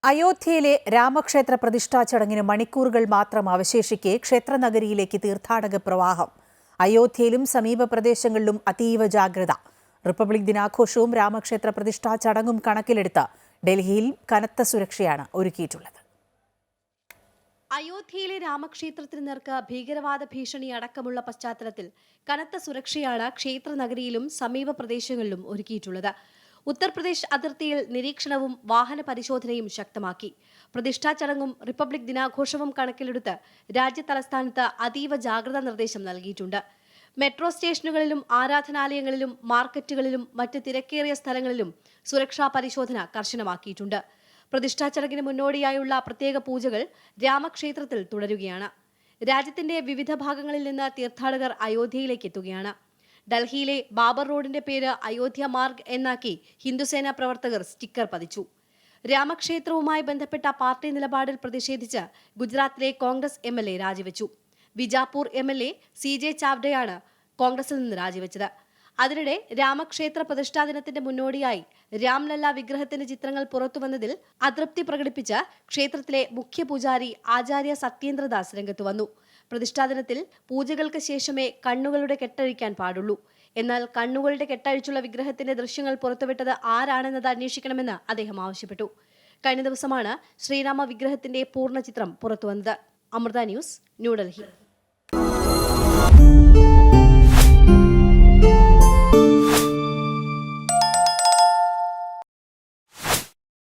അയോധ്യയിലെ രാമക്ഷേത്ര പ്രതിഷ്ഠാ ചടങ്ങിന് മണിക്കൂറുകൾ മാത്രം അവശേഷിക്കെ ക്ഷേത്രനഗരിയിലേക്ക് തീർത്ഥാടക പ്രവാഹം. അയോധ്യയിലും സമീപ പ്രദേശങ്ങളിലും അതീവ ജാഗ്രത. റിപ്പബ്ലിക് ദിനാഘോഷവും രാമക്ഷേത്ര പ്രതിഷ്ഠാ ചടങ്ങും കണക്കിലെടുത്ത് ഡൽഹിയിൽ കനത്ത സുരക്ഷയാണ് ഒരുക്കിയിട്ടുള്ളത്. അയോധ്യയിലെ രാമക്ഷേത്രത്തിന് നേർക്ക് ഭീകരവാദ ഭീഷണി അടക്കമുള്ള പശ്ചാത്തലത്തിൽ കനത്ത സുരക്ഷയാണ് ക്ഷേത്രനഗരിയിലും സമീപ പ്രദേശങ്ങളിലും ഒരുക്കിയിട്ടുള്ളത്. ഉത്തർപ്രദേശ് അതിർത്തിയിൽ നിരീക്ഷണവും വാഹന പരിശോധനയും ശക്തമാക്കി. പ്രതിഷ്ഠാ ചടങ്ങും റിപ്പബ്ലിക് ദിനാഘോഷവും കണക്കിലെടുത്ത് രാജ്യതലസ്ഥാനത്ത് അതീവ ജാഗ്രതാ നിർദ്ദേശം നൽകിയിട്ടുണ്ട്. മെട്രോ സ്റ്റേഷനുകളിലും ആരാധനാലയങ്ങളിലും മാർക്കറ്റുകളിലും മറ്റ് തിരക്കേറിയ സ്ഥലങ്ങളിലും സുരക്ഷാ പരിശോധന കർശനമാക്കിയിട്ടുണ്ട്. പ്രതിഷ്ഠാ ചടങ്ങിന് മുന്നോടിയായുള്ള പ്രത്യേക പൂജകൾ രാമക്ഷേത്രത്തിൽ തുടരുകയാണ്. രാജ്യത്തിന്റെ വിവിധ ഭാഗങ്ങളിൽ നിന്ന് തീർത്ഥാടകർ അയോധ്യയിലേക്ക് എത്തുകയാണ്. ഡൽഹിയിലെ ബാബർ റോഡിന്റെ പേര് അയോധ്യ മാർഗ് എന്നാക്കി ഹിന്ദുസേന പ്രവർത്തകർ സ്റ്റിക്കർ പതിച്ചു. രാമക്ഷേത്രവുമായി ബന്ധപ്പെട്ട പാർട്ടി നിലപാടിൽ പ്രതിഷേധിച്ച് ഗുജറാത്തിലെ കോൺഗ്രസ് MLA രാജിവെച്ചു. വിജാപൂർ MLA CJ ചാവ്ഡയാണ് കോൺഗ്രസിൽ നിന്ന് രാജിവെച്ചത്. അതിനിടെ രാമക്ഷേത്ര പ്രതിഷ്ഠാ ദിനത്തിന്റെ മുന്നോടിയായി രാംലല്ല വിഗ്രഹത്തിന്റെ ചിത്രങ്ങൾ പുറത്തുവന്നതിൽ അതൃപ്തി പ്രകടിപ്പിച്ച് ക്ഷേത്രത്തിലെ മുഖ്യ പൂജാരി ആചാര്യ സത്യേന്ദ്രദാസ് രംഗത്ത് വന്നു. പ്രതിഷ്ഠാ ദിനത്തിൽ പൂജകൾക്ക് ശേഷമേ കണ്ണുകളുടെ കെട്ടഴിക്കാൻ പാടുള്ളൂ. എന്നാൽ കണ്ണുകളുടെ കെട്ടഴിച്ചുള്ള വിഗ്രഹത്തിന്റെ ദൃശ്യങ്ങൾ പുറത്തുവിട്ടത് ആരാണെന്നത് അന്വേഷിക്കണമെന്ന് അദ്ദേഹം ആവശ്യപ്പെട്ടു. കഴിഞ്ഞ ദിവസമാണ് ശ്രീരാമ വിഗ്രഹത്തിന്റെ പൂർണ്ണ ചിത്രം പുറത്തുവന്നത്. അമൃത ന്യൂസ്, ന്യൂഡൽഹി.